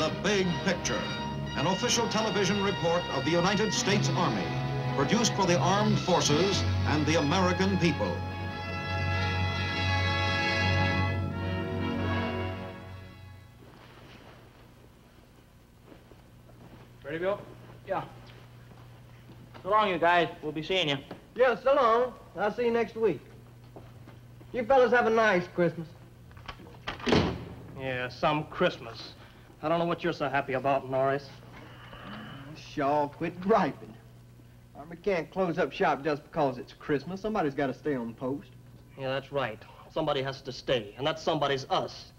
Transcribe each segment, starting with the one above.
The Big Picture, an official television report of the United States Army, produced for the armed forces and the American people. Ready, Bill? Yeah. So long, you guys. We'll be seeing you. Yeah, so long. I'll see you next week. You fellas have a nice Christmas. Yeah, some Christmas. I don't know what you're so happy about, Norris. Shaw, quit griping. Army can't close up shop just because it's Christmas. Somebody's got to stay on post. Yeah, that's right. Somebody has to stay, and that somebody's us.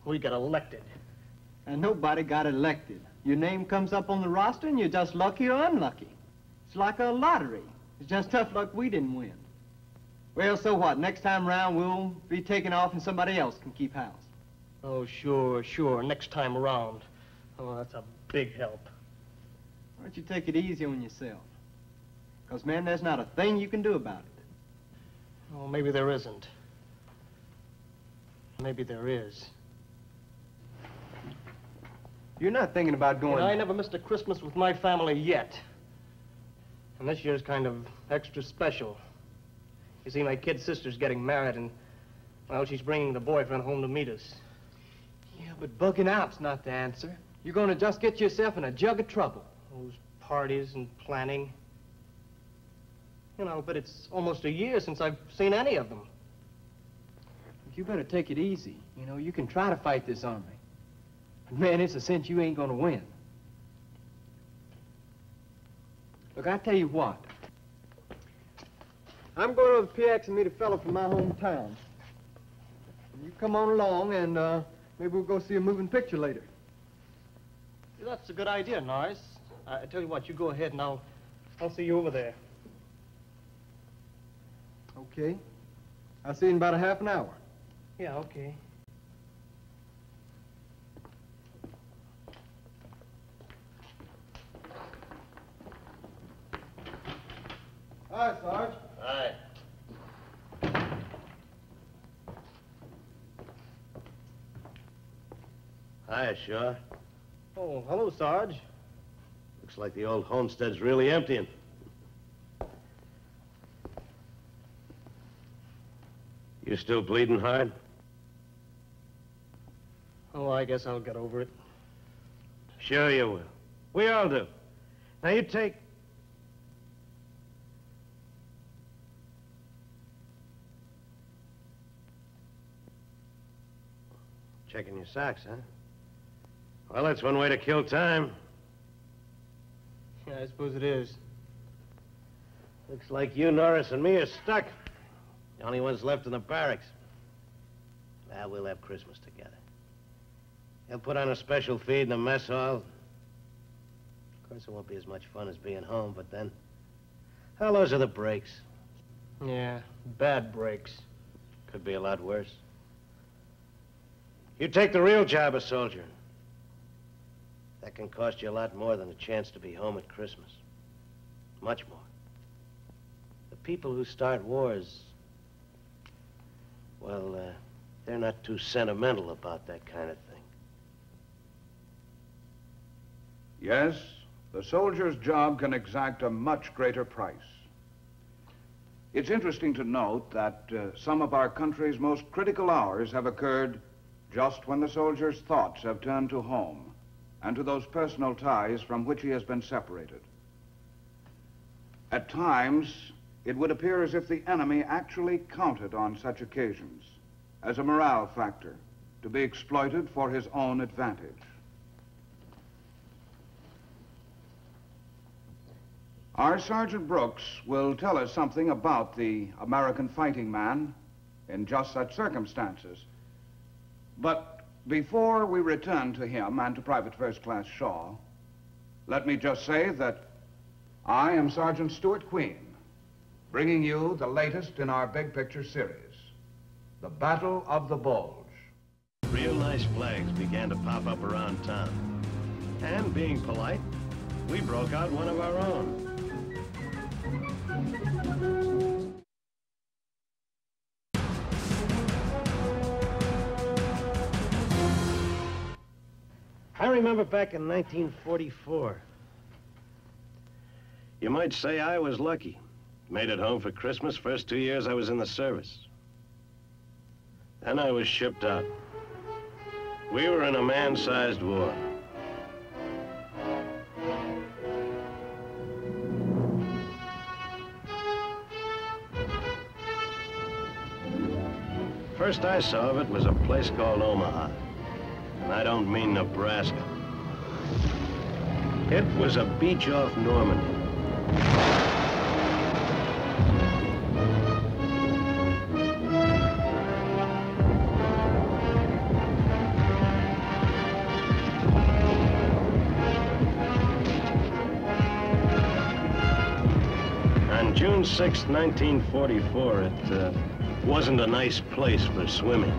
We got elected. And nobody got elected. Your name comes up on the roster, and you're just lucky or unlucky. It's like a lottery. It's just tough luck we didn't win. Well, so what? Next time round, we'll be taking off and somebody else can keep house. Oh, sure, sure. Next time around. Oh, that's a big help. Why don't you take it easy on yourself? Because, man, there's not a thing you can do about it. Oh, maybe there isn't. Maybe there is. You're not thinking about going... You know, I never missed a Christmas with my family yet. And this year's kind of extra special. You see, my kid sister's getting married, and, well, she's bringing the boyfriend home to meet us. Yeah, but bugging out's not the answer. You're going to just get yourself in a jug of trouble. Those parties and planning. You know, but it's almost a year since I've seen any of them. You better take it easy. You know, you can try to fight this army. But, man, it's a cinch you ain't going to win. Look, I tell you what. I'm going to the PX and meet a fellow from my hometown. You come on along, and maybe we'll go see a moving picture later. Yeah, that's a good idea, Norris. I tell you what, you go ahead, and I'll see you over there. Okay. I'll see you in about a half an hour. Yeah, okay. Hi, Sarge. Hi. Hiya, Shaw. Oh, hello, Sarge. Looks like the old homestead's really emptying. You still bleeding hard? Oh, I guess I'll get over it. Sure you will. We all do. Now, you take... Checking your socks, huh? Well, that's one way to kill time. Yeah, I suppose it is. Looks like you, Norris, and me are stuck. The only ones left in the barracks. Well, we'll have Christmas together. He'll put on a special feed in the mess hall. Of course, it won't be as much fun as being home, but then... Well, those are the breaks. Yeah, bad breaks. Could be a lot worse. You take the real job of soldiering. That can cost you a lot more than a chance to be home at Christmas. Much more. The people who start wars, well, they're not too sentimental about that kind of thing. Yes, the soldier's job can exact a much greater price. It's interesting to note that some of our country's most critical hours have occurred just when the soldier's thoughts have turned to home and to those personal ties from which he has been separated. At times, it would appear as if the enemy actually counted on such occasions as a morale factor to be exploited for his own advantage. Our Sergeant Brooks will tell us something about the American fighting man in just such circumstances. But before we return to him and to Private First Class Shaw, let me just say that I am Sergeant Stuart Queen, bringing you the latest in our Big Picture series, The Battle of the Bulge. Real nice flags began to pop up around town. And being polite, we broke out one of our own. remember back in 1944. You might say I was lucky. Made it home for Christmas first 2 years I was in the service. Then I was shipped out. We were in a man-sized war. First I saw of it was a place called Omaha. And I don't mean Nebraska. It was a beach off Normandy. On June 6, 1944, it wasn't a nice place for swimming.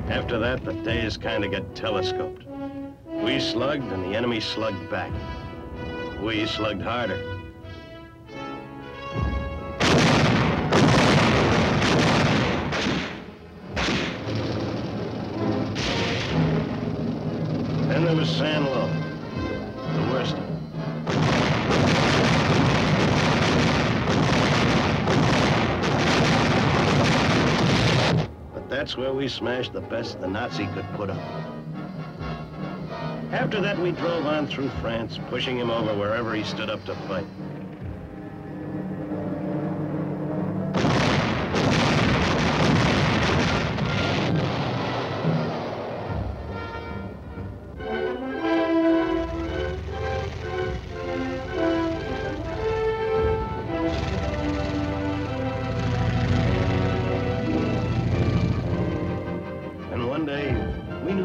After that, the days kind of get telescoped. We slugged and the enemy slugged back. We slugged harder. Then there was San Lo, the worst. But that's where we smashed the best the Nazi could put up. After that, we drove on through France, pushing him over wherever he stood up to fight.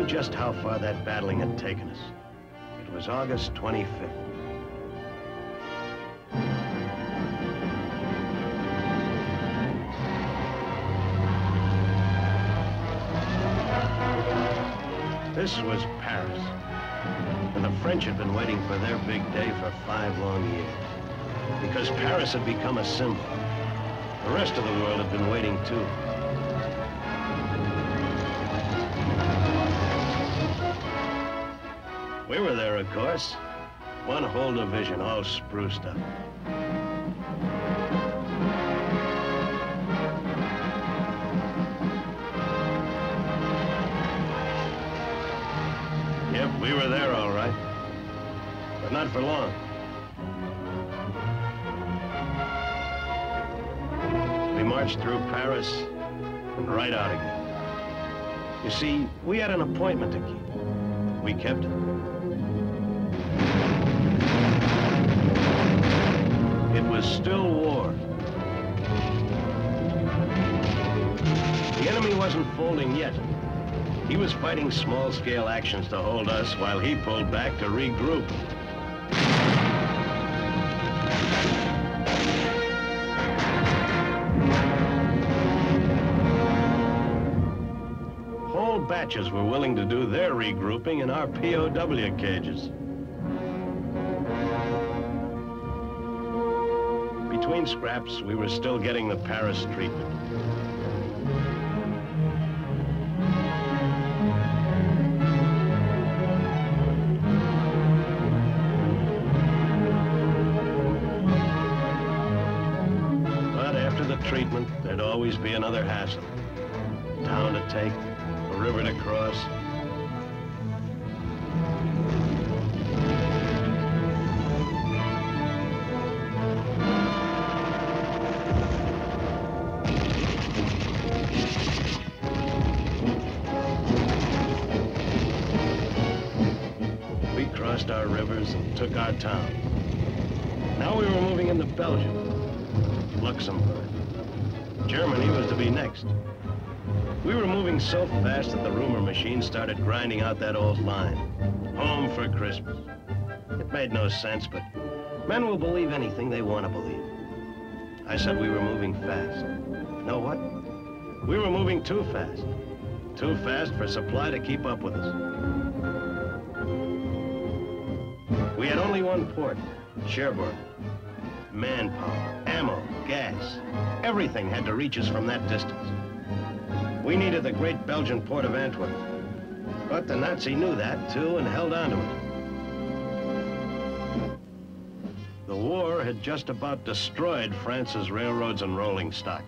Just how far that battling had taken us. It was August 25th. This was Paris, and the French had been waiting for their big day for 5 long years, because Paris had become a symbol. The rest of the world had been waiting too. We were there, of course. One whole division, all spruced up. Yep, we were there, all right. But not for long. We marched through Paris and right out again. You see, we had an appointment to keep. We kept it. It was still war. The enemy wasn't folding yet. He was fighting small-scale actions to hold us while he pulled back to regroup. Whole batches were willing to do their regrouping in our POW cages. Between scraps, we were still getting the Paris treatment. But after the treatment, there'd always be another hassle. A town to take, a river to cross. Our rivers and took our town. Now we were moving into Belgium, Luxembourg. Germany was to be next. We were moving so fast that the rumor machine started grinding out that old line. Home for Christmas. It made no sense, but men will believe anything they want to believe. I said we were moving fast. You know what? We were moving too fast. Too fast for supply to keep up with us. We had only one port, Cherbourg. Manpower, ammo, gas, everything had to reach us from that distance. We needed the great Belgian port of Antwerp. But the Nazi knew that, too, and held on to it. The war had just about destroyed France's railroads and rolling stock.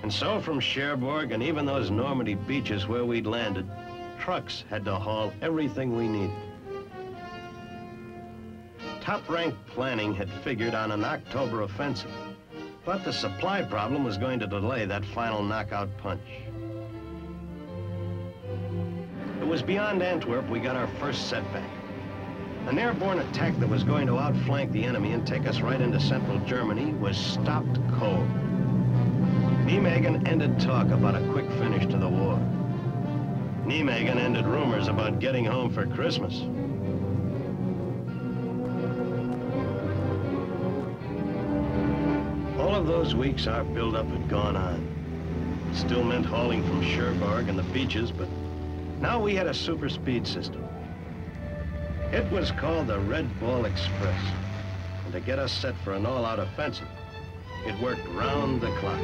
And so from Cherbourg and even those Normandy beaches where we'd landed, trucks had to haul everything we needed. Top-rank planning had figured on an October offensive, but the supply problem was going to delay that final knockout punch. It was beyond Antwerp we got our first setback. An airborne attack that was going to outflank the enemy and take us right into central Germany was stopped cold. Nijmegen ended talk about a quick finish to the war. Nijmegen ended rumors about getting home for Christmas. All of those weeks, our buildup had gone on. It still meant hauling from Cherbourg and the beaches, but now we had a super speed system. It was called the Red Ball Express, and to get us set for an all-out offensive, it worked round the clock.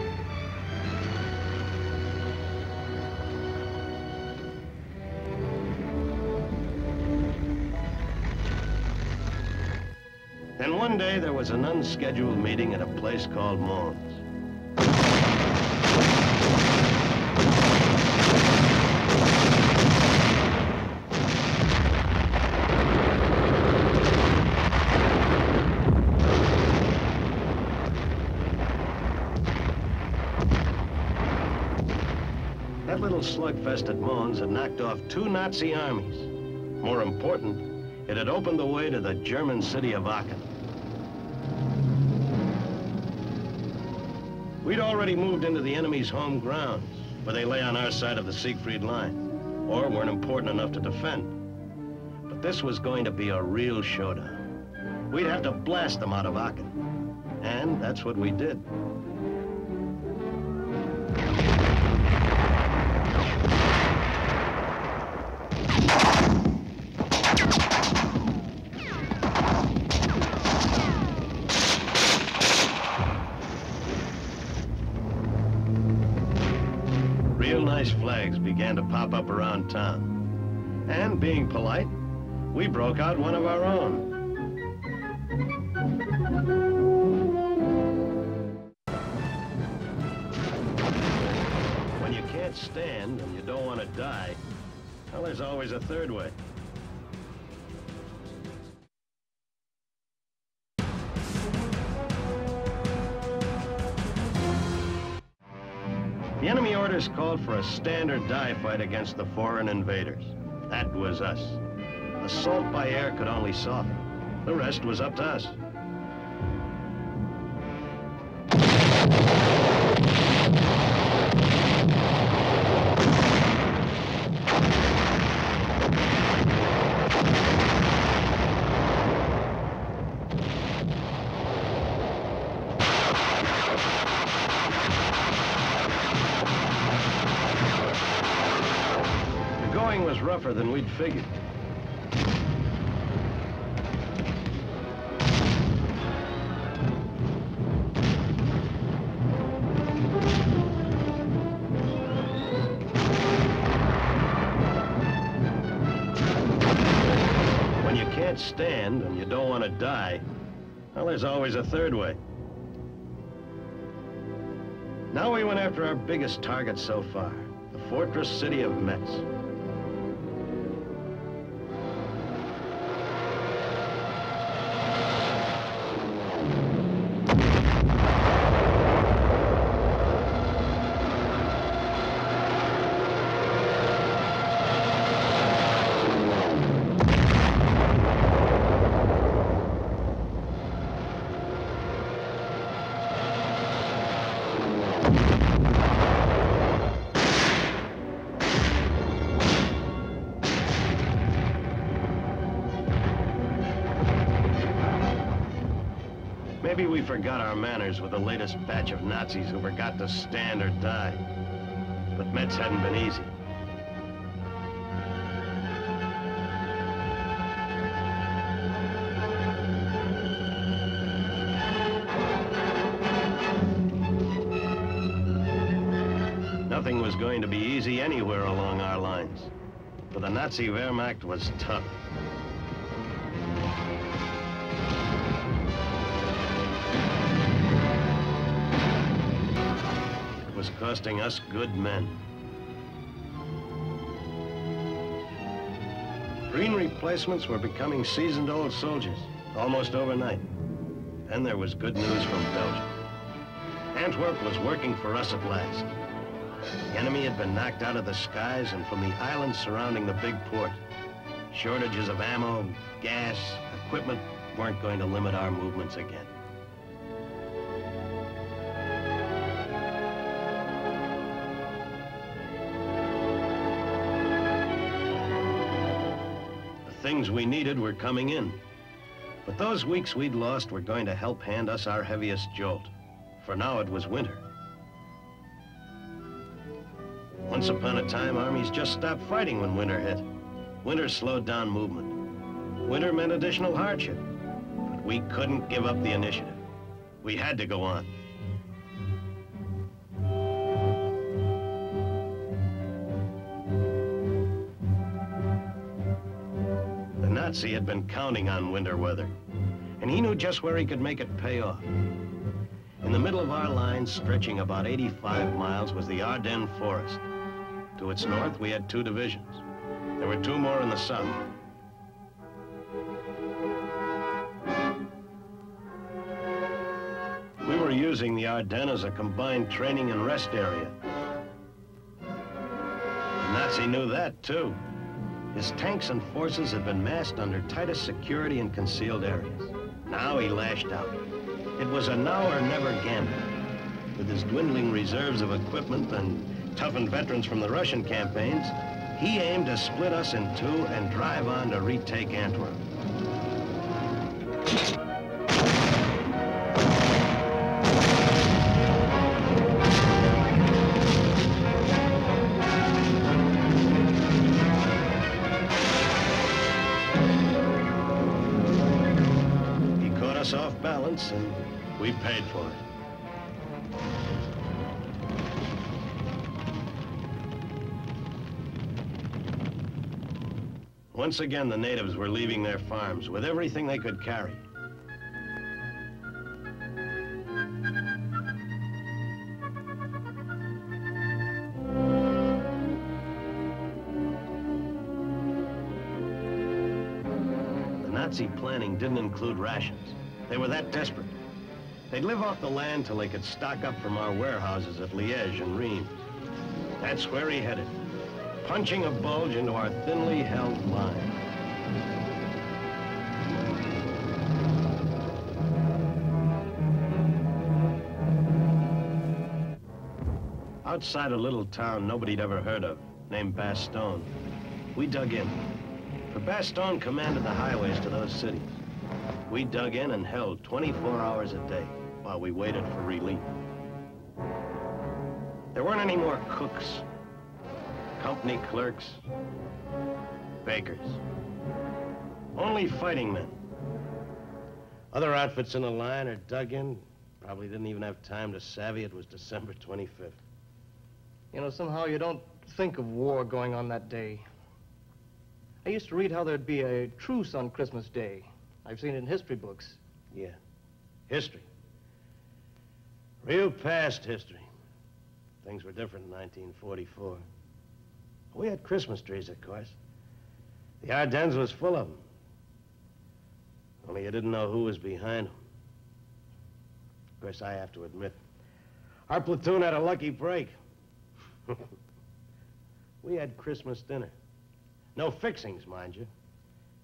Then one day there was an unscheduled meeting at a place called Mons. That little slugfest at Mons had knocked off 2 Nazi armies. More important, it had opened the way to the German city of Aachen. We'd already moved into the enemy's home grounds, where they lay on our side of the Siegfried Line, or weren't important enough to defend. But this was going to be a real showdown. We'd have to blast them out of Aachen, and that's what we did. Flags began to pop up around town. And being polite, we broke out one of our own. When you can't stand and you don't want to die, well, there's always a third way. The enemy orders called for a stand or die fight against the foreign invaders. That was us. Assault by air could only soften. The rest was up to us. Was rougher than we'd figured. When you can't stand and you don't want to die, well, there's always a third way. Now we went after our biggest target so far, the fortress city of Metz. Maybe we forgot our manners with the latest batch of Nazis who forgot to stand or die. But Metz hadn't been easy. nothing was going to be easy anywhere along our lines. But the Nazi Wehrmacht was tough. It was costing us good men. Green replacements were becoming seasoned old soldiers, almost overnight. Then there was good news from Belgium. Antwerp was working for us at last. The enemy had been knocked out of the skies and from the islands surrounding the big port. Shortages of ammo, gas, equipment weren't going to limit our movements again. The things we needed were coming in. But those weeks we'd lost were going to help hand us our heaviest jolt. For now it was winter. Once upon a time, armies just stopped fighting when winter hit. Winter slowed down movement. Winter meant additional hardship. But we couldn't give up the initiative. We had to go on. The Nazi had been counting on winter weather, and he knew just where he could make it pay off. In the middle of our lines, stretching about 85 miles, was the Ardennes Forest. To its north, we had 2 divisions. There were 2 more in the south. We were using the Ardennes as a combined training and rest area. The Nazi knew that, too. His tanks and forces had been massed under tightest security in concealed areas. Now he lashed out. It was a now or never gamble. With his dwindling reserves of equipment and toughened veterans from the Russian campaigns, he aimed to split us in 2 and drive on to retake Antwerp. He caught us off balance, and we paid for it. Once again, the natives were leaving their farms with everything they could carry. The Nazi planning didn't include rations. They were that desperate. They'd live off the land till they could stock up from our warehouses at Liège and Rheims. That's where he headed, punching a bulge into our thinly held line. Outside a little town nobody'd ever heard of, named Bastogne, we dug in. For Bastogne commanded the highways to those cities. We dug in and held 24 hours a day while we waited for relief. There weren't any more cooks, company clerks, bakers. Only fighting men. Other outfits in the line are dug in, probably didn't even have time to savvy it was December 25th. You know, somehow you don't think of war going on that day. I used to read how there'd be a truce on Christmas Day. I've seen it in history books. Yeah, history. Real past history. Things were different in 1944. We had Christmas trees, of course. The Ardennes was full of them. Only you didn't know who was behind them. Of course, I have to admit, our platoon had a lucky break. We had Christmas dinner. No fixings, mind you.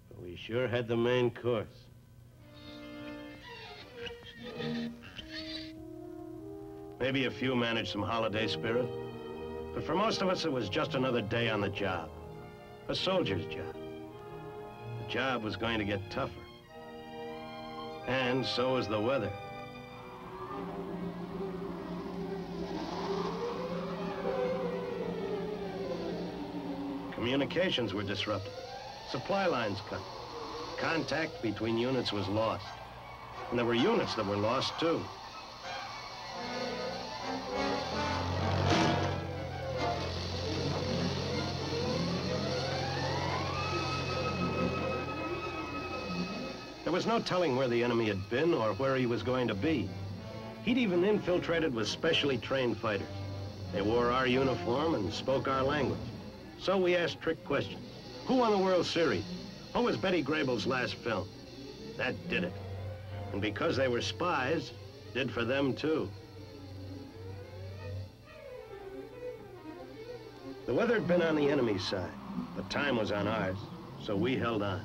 But we sure had the main course. Maybe a few managed some holiday spirit. But for most of us, it was just another day on the job. A soldier's job. The job was going to get tougher. And so was the weather. Communications were disrupted. Supply lines cut. Contact between units was lost. And there were units that were lost, too. There was no telling where the enemy had been or where he was going to be. He'd even infiltrated with specially trained fighters. They wore our uniform and spoke our language. So we asked trick questions. Who won the World Series? What was Betty Grable's last film? That did it. And because they were spies, did for them too. The weather had been on the enemy's side, but time was on ours, so we held on.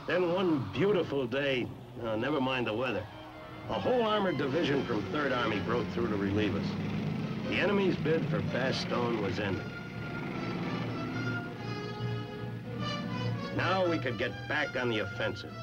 Then one beautiful day, never mind the weather, a whole armored division from 3rd Army broke through to relieve us. The enemy's bid for Bastogne was ended. Now we could get back on the offensive.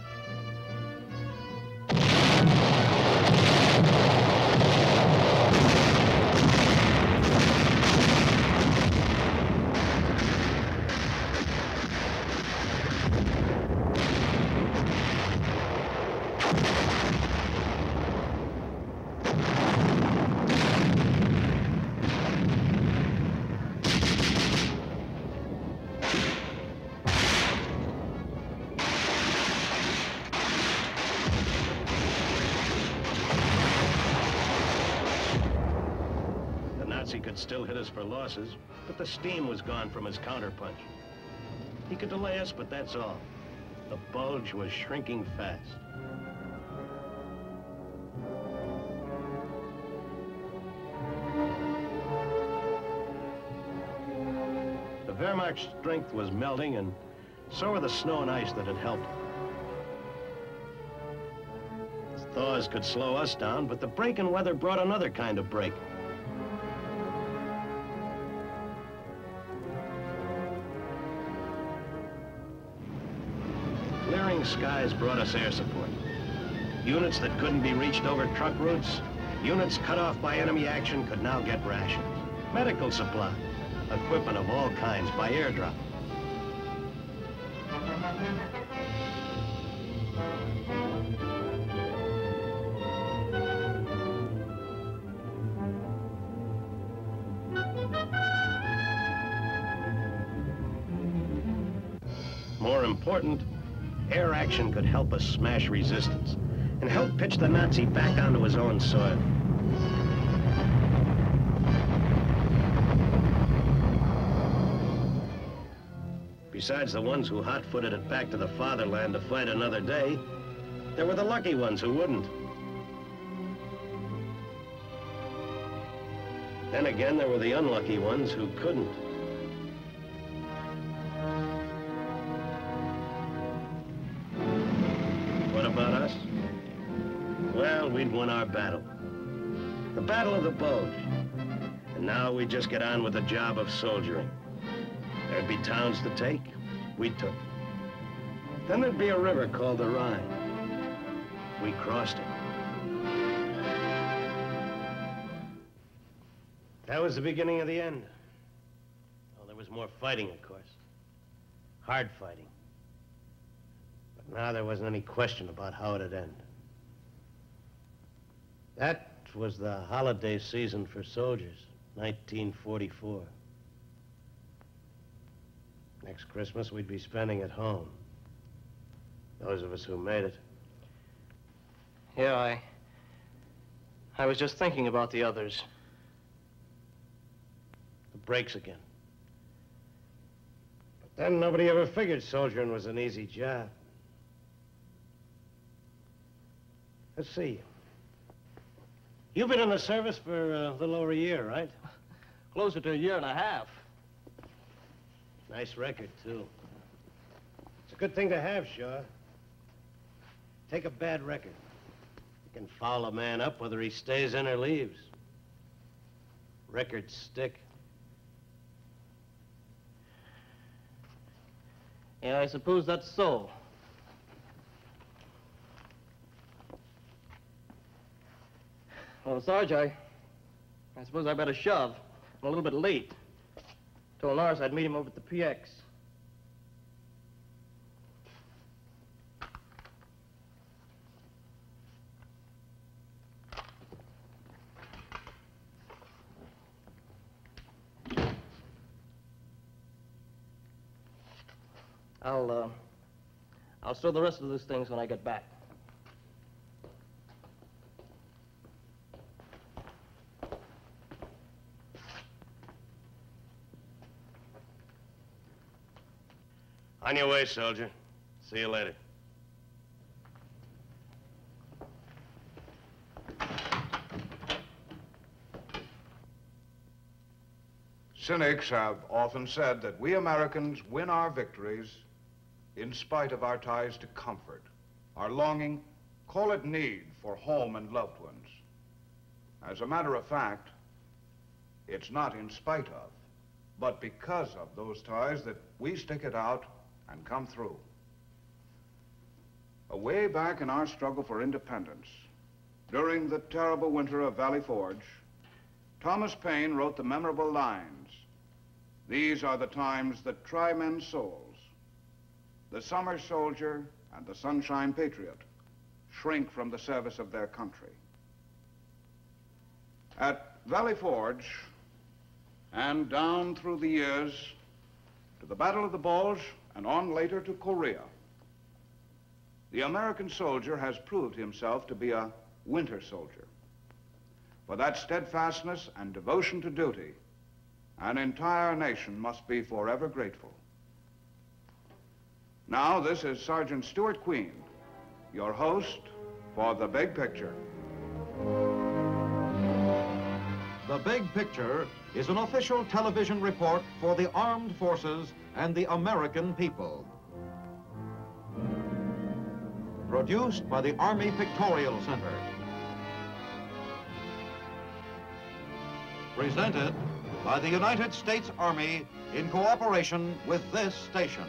He could still hit us for losses, but the steam was gone from his counterpunch. He could delay us, but that's all. The Bulge was shrinking fast. The Wehrmacht's strength was melting, and so were the snow and ice that had helped. Thaws could slow us down, but the break in weather brought another kind of break. Clearing skies brought us air support. Units that couldn't be reached over truck routes, units cut off by enemy action could now get rations. Medical supply, equipment of all kinds by airdrop. More important, air action could help us smash resistance and help pitch the Nazi back onto his own soil. Besides the ones who hot-footed it back to the fatherland to fight another day, there were the lucky ones who wouldn't. Then again, there were the unlucky ones who couldn't. What about us? Well, we'd won our battle. The Battle of the Bulge. And now we just get on with the job of soldiering. There'd be towns to take, we took. Then there'd be a river called the Rhine. We crossed it. That was the beginning of the end. Well, there was more fighting, of course. Hard fighting. But now there wasn't any question about how it'd end. That was the holiday season for soldiers, 1944. Next Christmas, we'd be spending at home. Those of us who made it. Yeah, I was just thinking about the others. The breaks again. But then nobody ever figured soldiering was an easy job. Let's see. You've been in the service for a little over a year, right? Closer to a year and a half. Nice record, too. It's a good thing to have, Shaw. Take a bad record. You can foul a man up whether he stays in or leaves. Records stick. Yeah, I suppose that's so. Well, Sarge, I suppose I better shove. I'm a little bit late. Told Norris I'd meet him over at the PX. I'll stow the rest of those things when I get back. On your way, soldier. See you later. Cynics have often said that we Americans win our victories in spite of our ties to comfort, our longing, call it need, for home and loved ones. As a matter of fact, it's not in spite of, but because of those ties that we stick it out and come through. Way back in our struggle for independence, during the terrible winter of Valley Forge, Thomas Paine wrote the memorable lines, "These are the times that try men's souls. The summer soldier and the sunshine patriot shrink from the service of their country." At Valley Forge, and down through the years to the Battle of the Bulge, and on later to Korea, the American soldier has proved himself to be a winter soldier. For that steadfastness and devotion to duty, an entire nation must be forever grateful. Now, this is Sergeant Stuart Queen, your host for The Big Picture. The Big Picture is an official television report for the armed forces and the American people. Produced by the Army Pictorial Center. Presented by the United States Army in cooperation with this station.